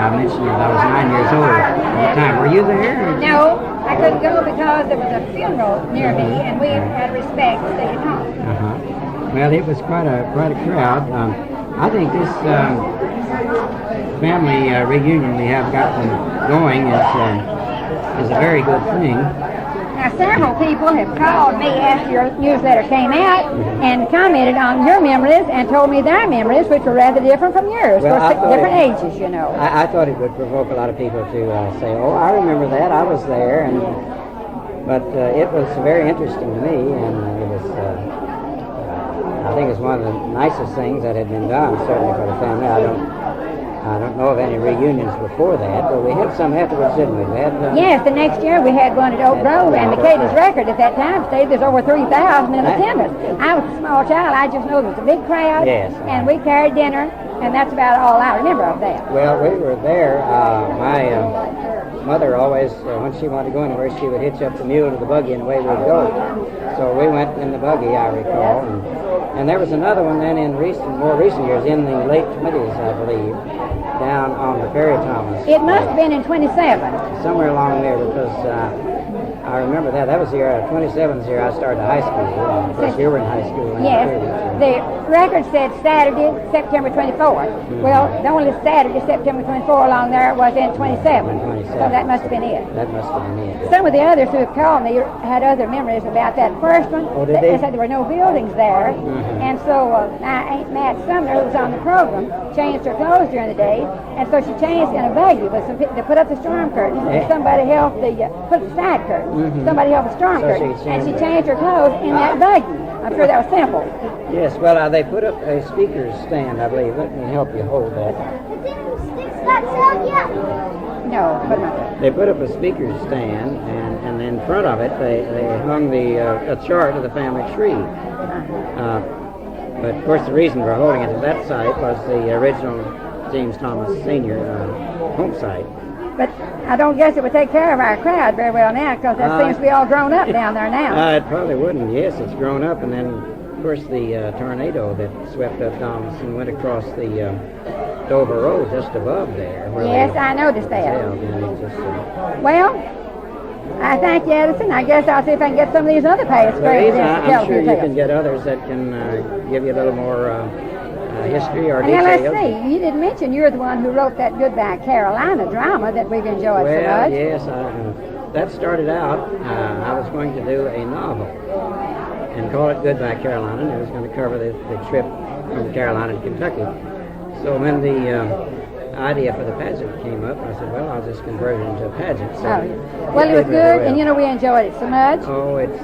I mentioned that I was 9 years old at the time. Were you there? No, I couldn't go because there was a funeral near me, and we had respect to stay at home. Well, it was quite a crowd. I think this family reunion we have gotten going is a very good thing. Now, several people have called me after your newsletter came out and commented on your memories and told me their memories, which were rather different from yours. Well, of course, different ages, you know. I thought it would provoke a lot of people to say, "Oh, I remember that. I was there." But it was very interesting to me, and it was. I think it's one of the nicest things that had been done, certainly for the family. I don't know of any reunions before that, but we had some afterwards, didn't we? Yes, the next year we had one at Oak Grove, and the Katie's record at that time stated there's over 3,000 in attendance. I was a small child. I just know there was a big crowd, and we carried dinner, and that's about all I remember of that. Well, we were there. My mother always, when she wanted to go anywhere, she would hitch up the mule to the buggy, and away we'd go. So we went in the buggy, I recall, and there was another one then in more recent years, in the late 20s, I believe, down on the Perry Thomas. It must have been in 27. Somewhere along there, because I remember that. That was the year, 27's year I started high school. Of course, you were in high school. Yes. The record said Saturday, September 24th. Well, the only Saturday, September 24 along there was in 27. So that must have been it. That must have been it. Some of the others who have called me had other memories about that first one. Oh, did they? They said there were no buildings there. And so my Aunt Matt Sumner, who was on the program, changed her clothes during the day. And so she changed in a buggy with some to put up the storm curtains. And somebody helped put the side curtains. Somebody helped the storm curtains. And she changed her clothes in that buggy. I'm sure that was simple. Yes, well, they put up a speaker's stand, I believe. Let me help you hold that. No, but not. They put up a speaker's stand, and in front of it, they hung a chart of the family tree. But, of course, the reason for holding it to that site was the original James Thomas Sr. Home site. But I don't guess it would take care of our crowd very well now, because that seems to be all grown up down there now. It probably wouldn't. Yes, it's grown up, and then, of course, the tornado that swept up Thomas and went across the Dover Road just above there. Yes, I noticed that. Well, I thank you, Edison. I guess I'll see if I can get some of these other past presidents to tell I'm sure me you can get others that can give you a little more history or details. Now, let's see. You didn't mention you're the one who wrote that Goodbye Carolina drama that we've enjoyed so much. Well, yes. That started out, I was going to do a novel and call it Goodbye Carolina, and it was going to cover the trip from Carolina to Kentucky. So when the idea for the pageant came up, I said, well, I'll just convert it into a pageant. So well, it was good, and we enjoyed it so much. Oh, it's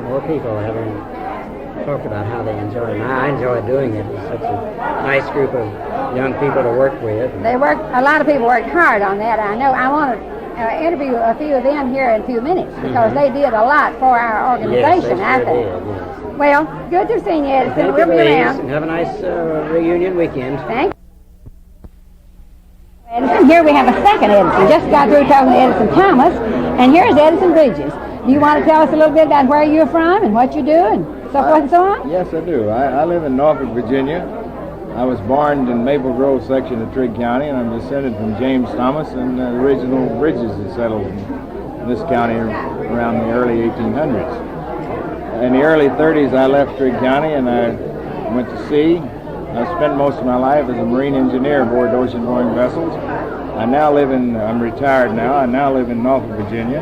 more people have talked about how they enjoy it. And I enjoy doing it. It's such a nice group of young people to work with. A lot of people worked hard on that. I know. I want to interview a few of them here in a few minutes, because they did a lot for our organization, yes, they sure did. Yes. Well, good to see you, Edison. We'll be around. And have a nice reunion weekend. Thank you. Edison, here we have a second Edison. Just got through talking to Edison Thomas, and here's Edison Bridges. Do you want to tell us a little bit about where you're from and what you do and so forth and so on? Yes, I do. I live in Norfolk, Virginia. I was born in Maple Grove section of Trigg County, and I'm descended from James Thomas and the original Bridges that settled in this county around the early 1800s. In the early 30s, I left Trigg County and I went to sea. I spent most of my life as a marine engineer aboard ocean-going vessels. I'm retired now. I now live in Norfolk, Virginia,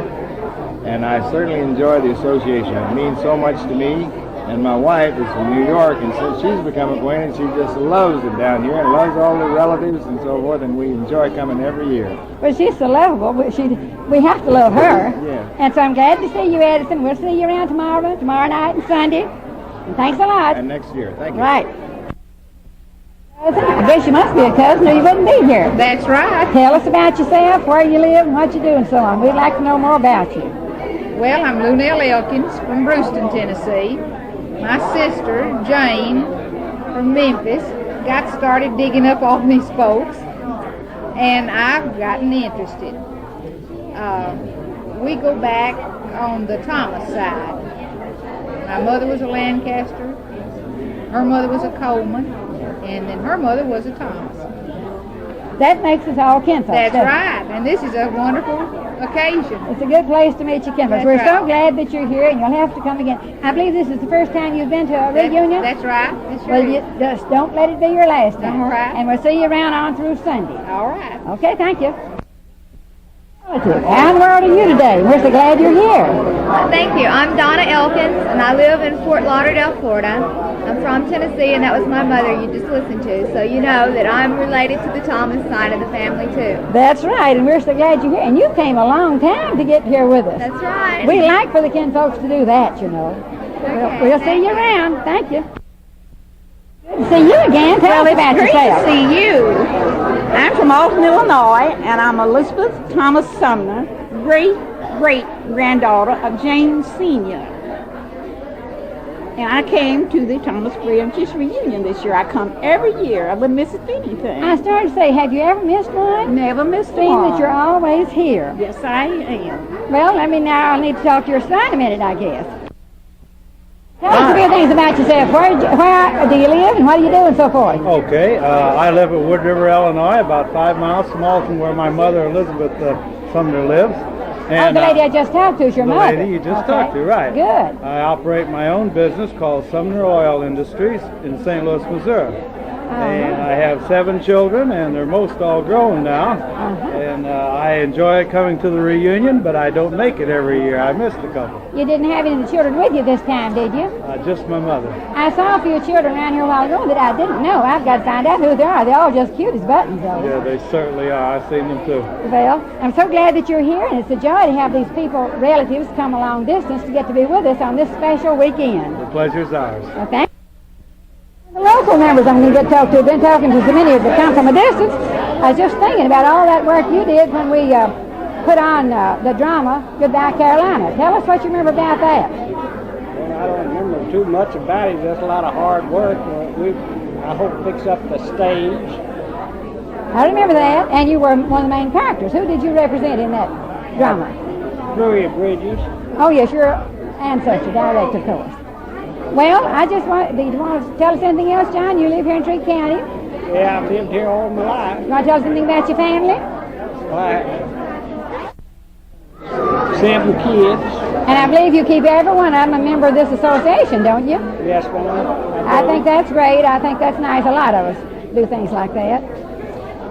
and I certainly enjoy the association. It means so much to me. And my wife is from New York, and since she's become acquainted, she just loves it down here and loves all the relatives and so forth, and we enjoy coming every year. Well, she's so lovable, but we have to love her. Yeah. And so I'm glad to see you, Edison. We'll see you around tomorrow night and Sunday. And thanks a lot. And next year. Thank you. Right. I guess you must be a cousin or you wouldn't be here. That's right. Tell us about yourself, where you live, and what you do, and so on. We'd like to know more about you. Well, I'm Lunell Elkins from Brewston, Tennessee. My sister, Jane, from Memphis, got started digging up all these folks, and I've gotten interested. We go back on the Thomas side. My mother was a Lancaster, her mother was a Coleman, and then her mother was a Thomas. That makes us all kinfolks. That's right, and this is a wonderful occasion. It's a good place to meet your kinfolks. That's We're right. so glad that you're here, and you'll have to come again. I believe this is the first time you've been to a reunion. That's right. It sure Well, is. you just don't let it be your last time. All right. And we'll see you around on through Sunday. All right. Okay, thank you. How in the world are you today? We're so glad you're here. Thank you. I'm Donna Elkins, and I live in Fort Lauderdale, Florida. I'm from Tennessee, and that was my mother you just listened to. So you know that I'm related to the Thomas side of the family, too. That's right, and we're so glad you're here. And you came a long time to get here with us. That's right. We like for the kinfolks to do that, you know. Okay, We'll see you around. Thank you. Good to see you again. Tell us about yourself. See you. I'm from Alton, Illinois, and I'm Elizabeth Thomas Sumner, great-great-granddaughter of James Sr. And I came to the Thomas Bridges reunion this year. I come every year. I wouldn't miss anything. I started to say, have you ever missed one? Never missed Seeing one. that you're always here. Yes, I am. Well, now I'll need to talk to your son a minute, I guess. Tell us a few things about yourself. Where do you live, and what do you do, and so forth? Okay, I live in Wood River, Illinois, about 5 miles from Alton, where my mother, Elizabeth Sumner, lives. And the lady I just talked to is your the mother. lady you just talked to, right. Good. I operate my own business called Sumner Oil Industries in St. Louis, Missouri. And I have 7 children, and they're most all grown now. And I enjoy coming to the reunion, but I don't make it every year. I missed a couple. You didn't have any of the children with you this time, did you? Just my mother. I saw a few children around here a while ago that I didn't know. I've got to find out who they are. They're all just cute as buttons, though. Yeah, they certainly are. I've seen them too. Well, I'm so glad that you're here, and it's a joy to have these people, relatives, come a long distance to get to be with us on this special weekend. The pleasure's ours. Well, thank you. The local members I'm going to get talked to. I've been talking to so many that come from a distance. I was just thinking about all that work you did when we put on the drama, Goodbye Carolina. Tell us what you remember about that. Well, I don't remember too much about it. There's a lot of hard work. I hope fix up the stage. I remember that, and you were one of the main characters. Who did you represent in that drama? Drury Bridges. Oh, yes, your ancestor, direct, of course. Well, I just want, do you want to tell us anything else, John? You live here in Trigg County. Yeah, I've lived here all my life. You want to tell us anything about your family? I 7 kids. And I believe you keep every one of them a member of this association, don't you? Yes, ma'am. I think that's great. I think that's nice. A lot of us do things like that.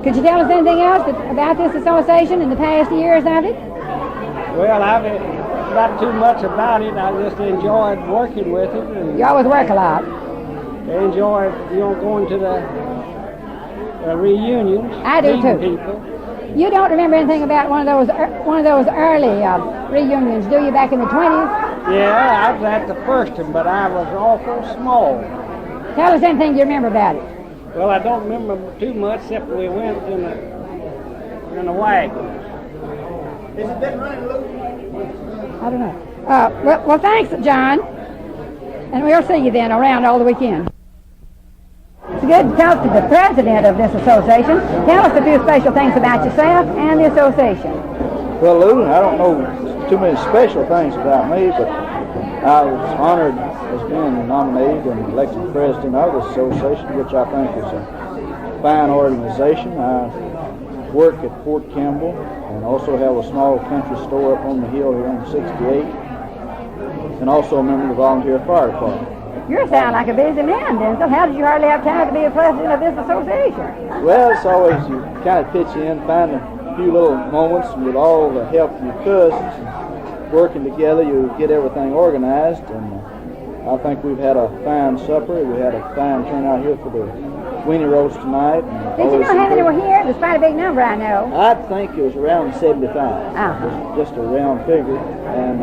Could you tell us anything else about this association in the past years of it? Well, I've not too much about it. I just enjoyed working with it. And You always work a lot. I enjoyed, going to the reunions. I do, meeting too. People. You don't remember anything about one of those early reunions, do you, back in the 20s? Yeah, I was at the first one, but I was awful small. Tell us anything you remember about it. Well, I don't remember too much, except we went in a wagon. Has it been running, Luke? I don't know. Well, thanks, John. And we'll see you then around all the weekend. It's good to talk to the president of this association. Tell us a few special things about yourself and the association. Well, Lou, I don't know too many special things about me, but I was honored as being nominated and elected president of this association, which I think is a fine organization. I work at Fort Campbell and also have a small country store up on the hill here on 68, and also a member of the volunteer fire department. You sound like a busy man, Denzel. How did you hardly have time to be the president of this association? Well, it's always, you kind of pitch in, find a few little moments, and with all the help of your cousins, working together, you get everything organized, and I think we've had a fine supper. We had a fine turnout here for the weenie roast tonight. Did you know how many were here? Despite a big number, I know. I think it was around 75, just a round figure, and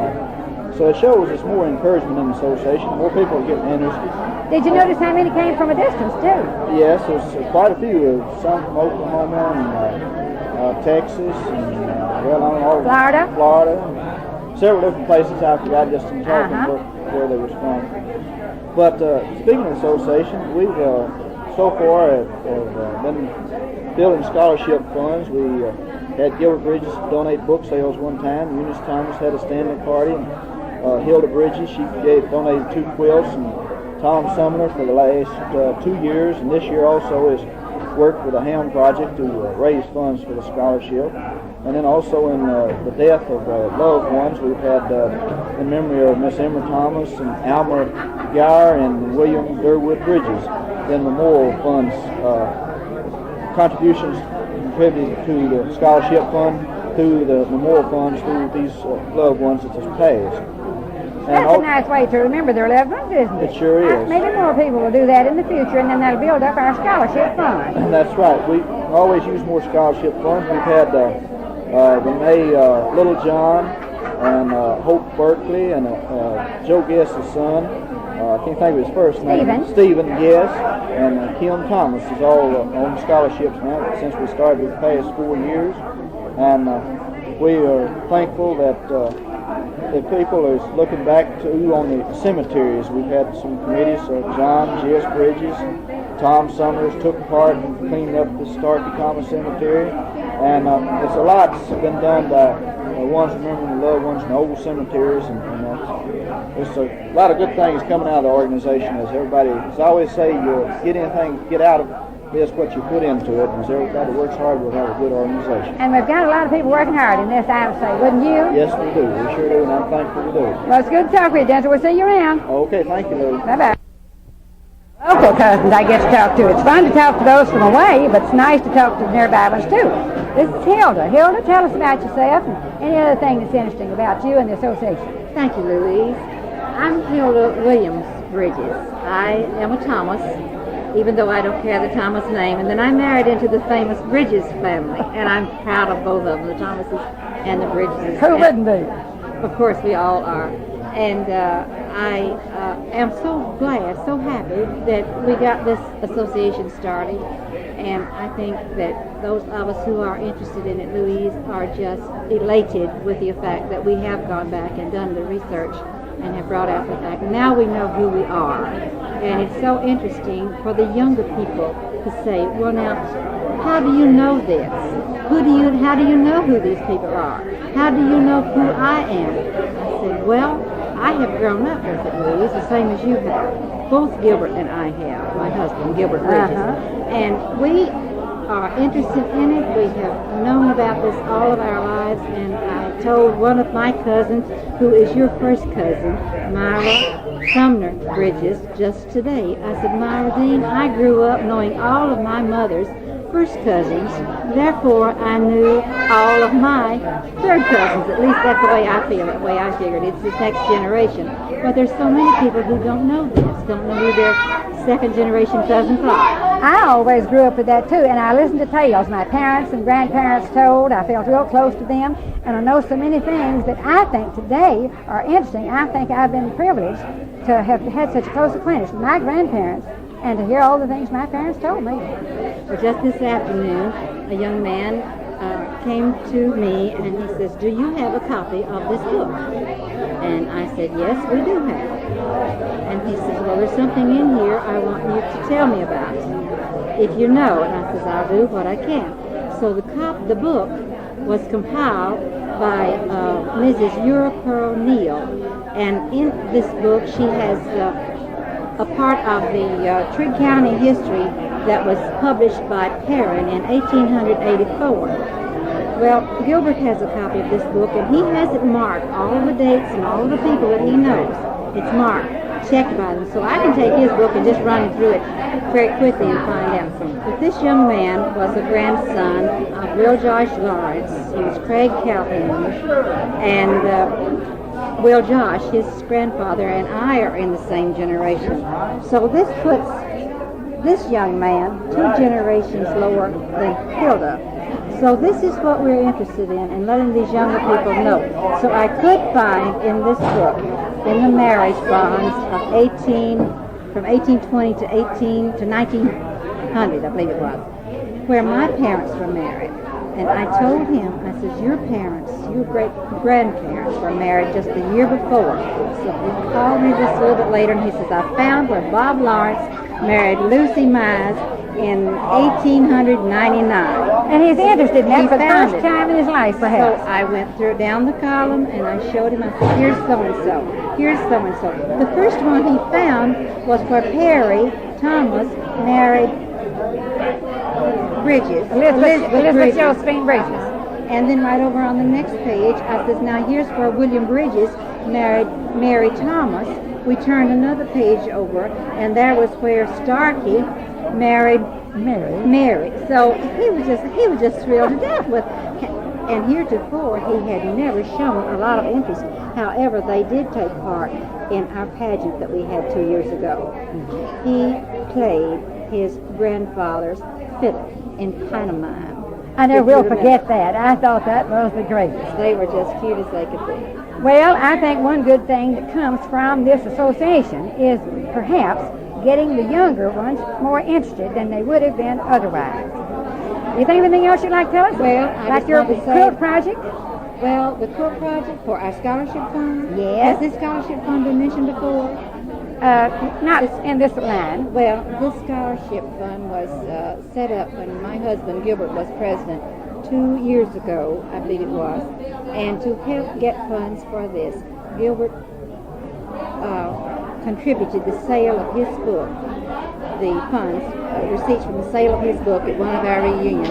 so it shows us more encouragement in the association. More people are getting interested. Did you notice how many came from a distance, too? Yes, there's quite a few. Some from Oklahoma and Texas and Florida. And several different places. I forgot just in talking where they was from. But speaking of the association, we've so far have been building scholarship funds. We had Gilbert Bridges donate book sales one time. Eunice Thomas had a standing party. And Hilda Bridges, she donated 2 quilts, and Tom Sumner for the last 2 years, and this year also is worked with a ham project to raise funds for the scholarship. And then also in the death of loved ones, we've had in memory of Miss Emma Thomas and Alma Geyer and William Durwood Bridges, then memorial funds, contributions contributed to the scholarship fund, to the memorial funds, to these loved ones that just passed. That's a nice way to remember their loved ones, isn't it? It sure is. Maybe more people will do that in the future, and then that'll build up our scholarship fund. That's right. We always use more scholarship funds. We've had Renee Littlejohn and Hope Berkeley and Joe Guest's son. I can't think of his first name. Stephen, yes. And Kim Thomas is all on scholarships now since we started the past 4 years. And we are thankful that the people is looking back to on the cemeteries. We've had some committees, John J.S. Bridges, Tom Summers took part in cleaning up the Starkey Common Cemetery. And it's a lot's been done by ones remembering the loved ones in the old cemeteries. And there's a lot of good things coming out of the organization. As everybody, as I always say, you get out of this what you put into it, and as everybody works hard, we'll have a good organization. And we've got a lot of people working hard in this, I would say, wouldn't you? Yes, we do. We sure do, and I'm thankful we do. Well, it's good to talk with you, Denzel. We'll see you around. Okay, thank you, Lou. Bye-bye. Local cousins I get to talk to. It's fun to talk to those from away, but it's nice to talk to the nearby ones, too. This is Hilda. Hilda, tell us about yourself and any other thing that's interesting about you and the association. Thank you, Louise. I'm Hilda Williams Bridges. I am a Thomas, even though I don't carry the Thomas name. And then I married into the famous Bridges family, and I'm proud of both of them, the Thomases and the Bridges. Who wouldn't be? Of course, we all are. And I am so glad, so happy that we got this association started. And I think that those of us who are interested in it, Louise, are just elated with the fact that we have gone back and done the research and have brought out the fact. Now we know who we are. And it's so interesting for the younger people to say, well, now, how do you know this? How do you know who these people are? How do you know who I am? I said, well, I have grown up with it, Louise, the same as you have. Both Gilbert and I have, my husband, Gilbert Bridges. And we are interested in it. We have known about this all of our lives, and I told one of my cousins, who is your first cousin, Myra Sumner Bridges, just today. I said, Myra Dean, I grew up knowing all of my mother's first cousins, therefore I knew all of my third cousins. At least that's the way I feel, the way I figured. It's the next generation. But there's so many people who don't know this, don't know who their second generation cousins are. I always grew up with that too, and I listened to tales my parents and grandparents told. I felt real close to them, and I know so many things that I think today are interesting. I think I've been privileged to have had such a close acquaintance with my grandparents and to hear all the things my parents told me. Well, just this afternoon, a young man came to me and he says, do you have a copy of this book? And I said, yes, we do have it. And he says, well, there's something in here I want you to tell me about, if you know. And I says, I'll do what I can. So the book was compiled by Mrs. Eura Pearl Neal, and in this book she has a part of the Trigg County history that was published by Perrin in 1884. Well, Gilbert has a copy of this book, and he has it marked, all of the dates and all of the people that he knows. It's marked, checked by them. So I can take his book and just run through it very quickly and find out something. But this young man was a grandson of Will Josh Lawrence. He was Craig Calhoun, and Will Josh, his grandfather, and I are in the same generation. So this puts this young man 2 generations lower than Hilda. So this is what we're interested in letting these younger people know. So I could find in this book, in the marriage bonds of from 1820 to 1900, I believe it was, where my parents were married. And I told him, I said, your parents, your great-grandparents were married just the year before. So he called me just a little bit later, and he says, I found where Bob Lawrence married Lucy Mize in 1899. And he's interested in that for the first time in his life, perhaps. So I went down the column, and I showed him, I said, here's so-and-so, here's so-and-so. The first one he found was where Perry Thomas married Bridges. Elizabeth Josephine Bridges. And then right over on the next page, I says, now here's where William Bridges married Mary Thomas. We turned another page over, and there was where Starkey married Mary. So he was just thrilled to death with. And heretofore, he had never shown a lot of interest. However, they did take part in our pageant that we had 2 years ago. He played his grandfather's fiddle in pantomime. I never will forget that. I thought that was the greatest. They were just cute as they could be. Well, I think one good thing that comes from this association is perhaps getting the younger ones more interested than they would have been otherwise. You think anything else you'd like to tell us? Well, like your quilt project? Well, the quilt project for our scholarship fund. Yes. Has this scholarship fund been mentioned before? Not in this line. Well, this scholarship fund was set up when my husband Gilbert was president 2 years ago, I believe it was. And to help get funds for this, Gilbert contributed the sale of his book, the funds, receipts from the sale of his book at one of our reunions.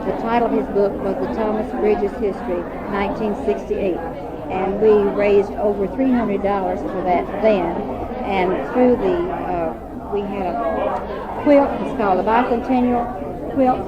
The title of his book was The Thomas Bridges History, 1968. And we raised over $300 for that then. And through we had a quilt, it's called the Bicentennial Quilt.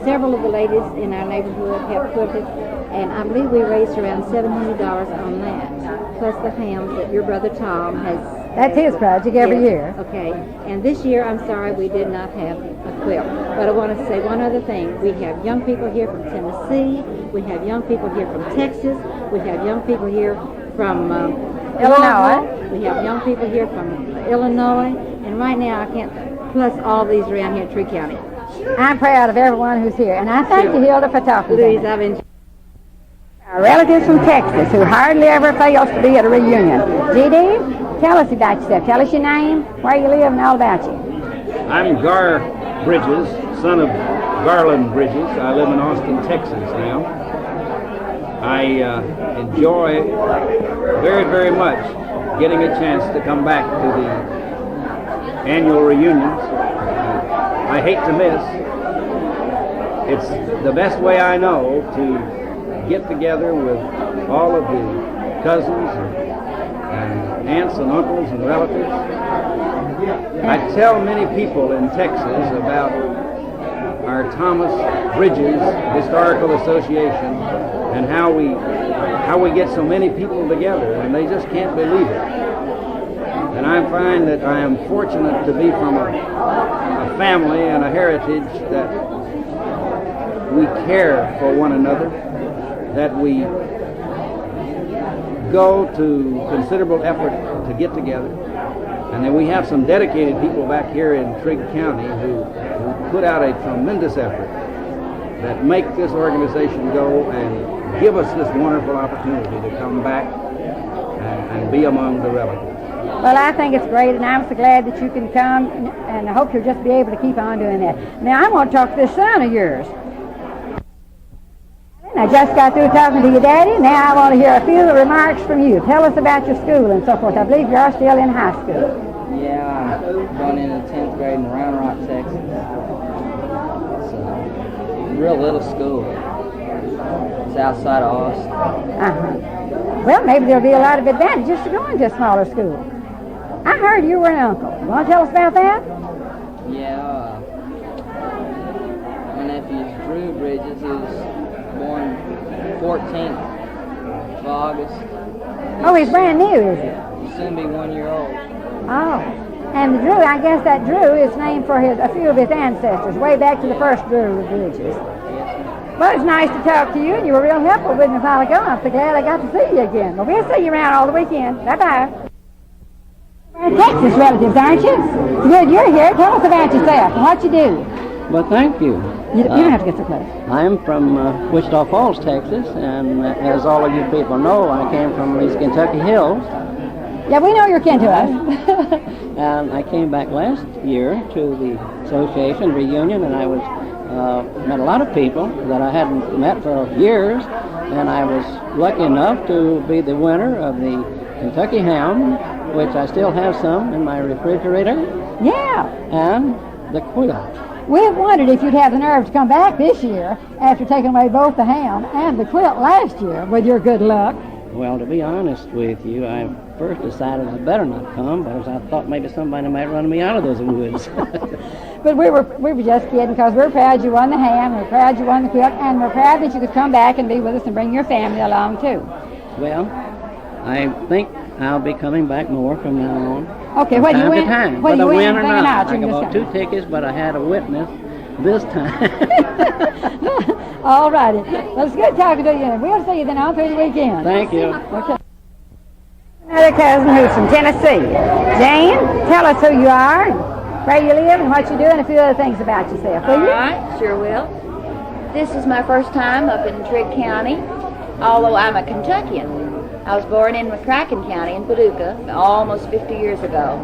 Several of the ladies in our neighborhood have quilted, and I believe we raised around $700 on that, plus the hams that your brother Tom has. That's his project every year. Okay, and this year, I'm sorry, we did not have a quilt. But I want to say one other thing. We have young people here from Tennessee. We have young people here from Texas. We have young people here from Illinois. We have young people here from Illinois. And right now, I can't, plus all these around here in Trigg County. I'm proud of everyone who's here. And I thank you, Hilda, for talking Louise, to me. I've enjoyed. Our relatives from Texas who hardly ever fails to be at a reunion. G.D., tell us about yourself. Tell us your name, where you live, and all about you. I'm Gar Bridges, son of Garland Bridges. I live in Austin, Texas now. I enjoy very, very much getting a chance to come back to the annual reunions. I hate to miss. It's the best way I know to get together with all of the cousins and aunts and uncles and relatives. I tell many people in Texas about our Thomas Bridges Historical Association and how we get so many people together, and they just can't believe it. And I find that I am fortunate to be from a family and a heritage that we care for one another, that we go to considerable effort to get together, and then we have some dedicated people back here in Trigg County who put out a tremendous effort that make this organization go and give us this wonderful opportunity to come back and be among the relatives. Well, I think it's great, and I'm so glad that you can come, and I hope you'll just be able to keep on doing that. Now, I want to talk to this son of yours. I just got through talking to your daddy. Now I want to hear a few remarks from you. Tell us about your school and so forth. I believe you are still in high school. Yeah, I'm going into the 10th grade in Round Rock, Texas. It's a real little school. It's outside of Austin. Uh-huh. Well, maybe there'll be a lot of advantages to going to a smaller school. I heard you were an uncle. You want to tell us about that? Yeah, my nephew's Drew Bridges. He was born 14th of August. Oh, he's brand new, is he? He'll soon be 1 year old. Oh, and Drew, I guess that Drew is named for a few of his ancestors, way back to the first Drury Bridges. Well, it's nice to talk to you, and you were real helpful with me a while ago. I'm so glad I got to see you again. Well, we'll see you around all the weekend. Bye-bye. Texas relatives, aren't you? Good, you're here. Tell us about yourself and what you do. Well, thank you. You don't have to get so close. I'm from Wichita Falls, Texas, and as all of you people know, I came from these Kentucky hills. Yeah, we know you're kin to us. And I came back last year to the association reunion, and I was met a lot of people that I hadn't met for years, and I was lucky enough to be the winner of the Kentucky ham, which I still have some in my refrigerator. Yeah. And the quilt. We've wondered if you'd have the nerve to come back this year after taking away both the ham and the quilt last year with your good luck. Well, to be honest with you, I first decided I better not come because I thought maybe somebody might run me out of those woods. But we were just kidding because we're proud you won the ham, we're proud you won the quilt, and we're proud that you could come back and be with us and bring your family along too. Well, I think I'll be coming back more from now on. Okay, what do you win? Time. What do you win? Or not. I bought 2 tickets, but I had a witness this time. All righty. Well, it's good talking to you. We'll see you then all through the weekend. Thank you. Okay. Another cousin who's from Tennessee. Jane, tell us who you are, where you live, and what you do, and a few other things about yourself, will you? All right, sure will. This is my first time up in Trigg County, although I'm a Kentuckian. I was born in McCracken County in Paducah almost 50 years ago.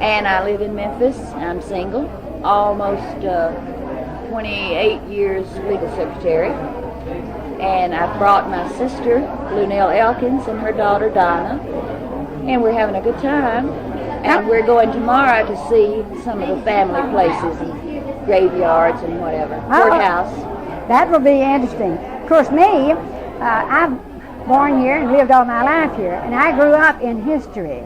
And I live in Memphis. I'm single, almost 28 years legal secretary. And I've brought my sister, Lunell Elkins, and her daughter, Donna. And we're having a good time. And we're going tomorrow to see some of the family places and graveyards and whatever. Courthouse. That will be interesting. Of course, me, I'm born here and lived all my life here, and I grew up in history.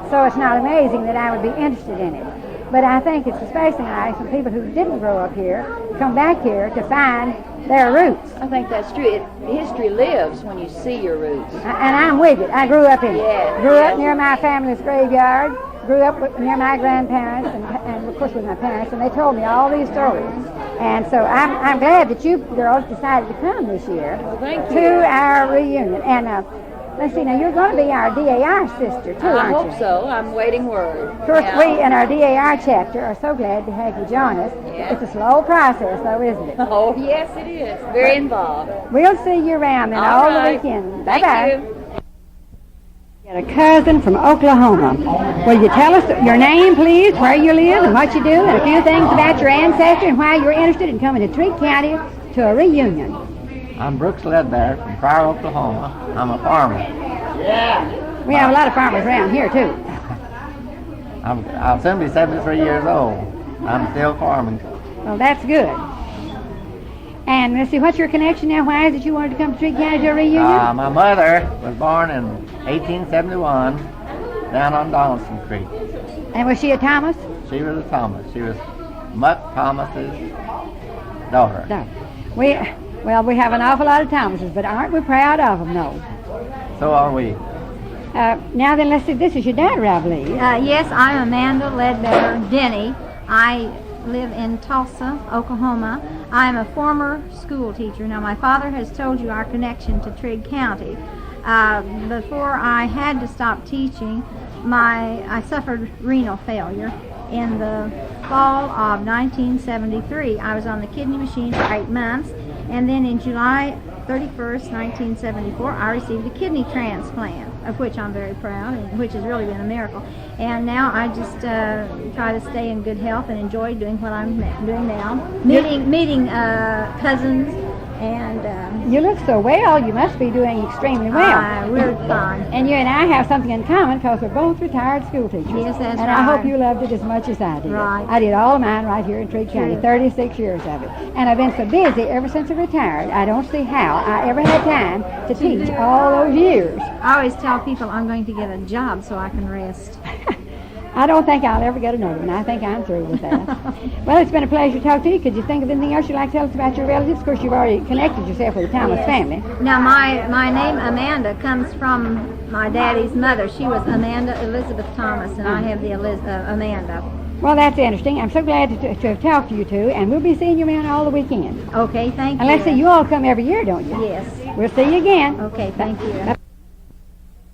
So it's not amazing that I would be interested in it. But I think it's especially nice when people who didn't grow up here come back here to find their roots. I think that's true. History lives when you see your roots. And I'm with it. I grew up in it. Yeah, Grew up near my family's graveyard, grew up near my grandparents, and of course with my parents, and they told me all these stories. And so I'm glad that you girls decided to come this year to our reunion. And let's see, now you're going to be our DAR sister too, aren't you? I hope so. I'm waiting word. Of course, we in our DAR chapter are so glad to have you join us. Yeah. It's a slow process, though, isn't it? Oh, yes, it is. Very involved. We'll see you around then all the weekend. Bye-bye. Thank you. Got a cousin from Oklahoma. Will you tell us your name, please, where you live, and what you do, and a few things about your ancestry and why you're interested in coming to Trigg County to a reunion? I'm Brooks Ledbetter from Pryor, Oklahoma. I'm a farmer. Yeah. We have a lot of farmers around here, too. I'll soon be 73 years old. I'm still farming. Well, that's good. And let's see, what's your connection now? Why is it you wanted to come to Trigg County to a reunion? My mother was born in 1871 down on Donaldson Creek. And was she a Thomas? She was a Thomas. She was Mutt Thomas's daughter. No. We have an awful lot of Thomases, but aren't we proud of them, though? So are we. Now then, let's see, this is your daughter, I believe. Yes, I'm Amanda Ledbetter Denny. I live in Tulsa, Oklahoma. I'm a former school teacher. Now, my father has told you our connection to Trigg County. Before I had to stop teaching, I suffered renal failure. In the fall of 1973, I was on the kidney machine for 8 months, and then in July 31st, 1974, I received a kidney transplant, of which I'm very proud, and which has really been a miracle. And now I just try to stay in good health and enjoy doing what I'm doing now, meeting cousins. And you look so well. You must be doing extremely well. We're fine. And you and I have something in common because we're both retired school teachers. Yes, that's and right. I hope you loved it as much as I did. Right. I did all of mine right here in Trigg County, 36 years of it. And I've been so busy ever since I retired, I don't see how I ever had time to teach all those years. I always tell people I'm going to get a job so I can rest. I don't think I'll ever get another one. I think I'm through with that. Well, it's been a pleasure to talk to you. Could you think of anything else you'd like to tell us about your relatives? Of course, you've already connected yourself with the Thomas family. Now, my name Amanda comes from my daddy's mother. She was Amanda Elizabeth Thomas, and I have the Amanda. Well, that's interesting. I'm so glad to have talked to you two, and we'll be seeing you around all the weekend. Okay, thank you. And let's see, you all come every year, don't you? Yes. We'll see you again. Okay, thank you.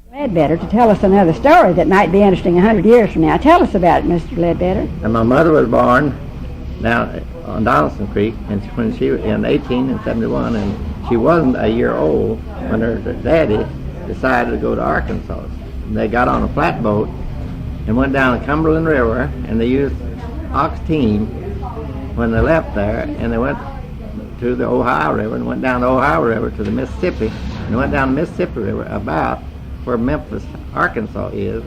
Ledbetter to tell us another story that might be interesting 100 years from now. Tell us about it, Mr. Ledbetter. And my mother was born down on Donaldson Creek in 1871, and she wasn't a year old when her daddy decided to go to Arkansas. And they got on a flatboat and went down the Cumberland River, and they used ox team when they left there, and they went to the Ohio River and went down the Ohio River to the Mississippi, and went down the Mississippi River about where Memphis, Arkansas is,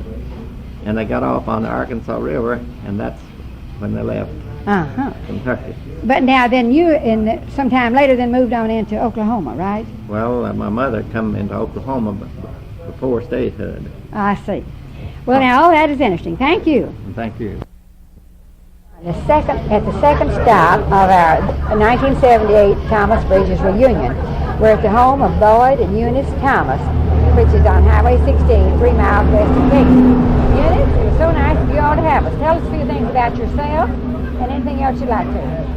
and they got off on the Arkansas River, and that's when they left Uh-huh. Kentucky. But now then you, sometime later, then moved on into Oklahoma, right? Well, my mother come into Oklahoma before statehood. I see. Well, now all that is interesting. Thank you. Thank you. At the second stop of our 1978 Thomas Bridges reunion, we're at the home of Lloyd and Eunice Thomas, which is on Highway 16, 3 miles west of Dayton. Eunice, it was so nice of you all to have us. Tell us a few things about yourself and anything else you'd like to.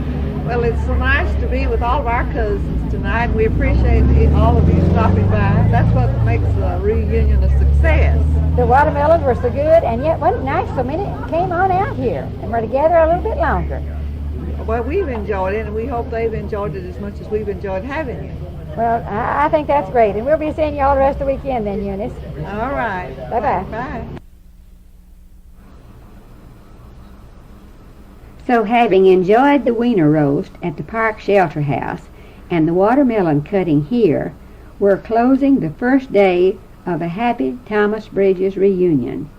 Well, it's so nice to be with all of our cousins tonight. We appreciate all of you stopping by. That's what makes the reunion a success. The watermelons were so good, and yet wasn't it nice so many came on out here, and we're together a little bit longer. Well, we've enjoyed it, and we hope they've enjoyed it as much as we've enjoyed having you. Well, I think that's great, and we'll be seeing you all the rest of the weekend then, Eunice. All right. Bye-bye. Bye. So having enjoyed the wiener roast at the Park Shelter House and the watermelon cutting here, we're closing the first day of a happy Thomas Bridges reunion.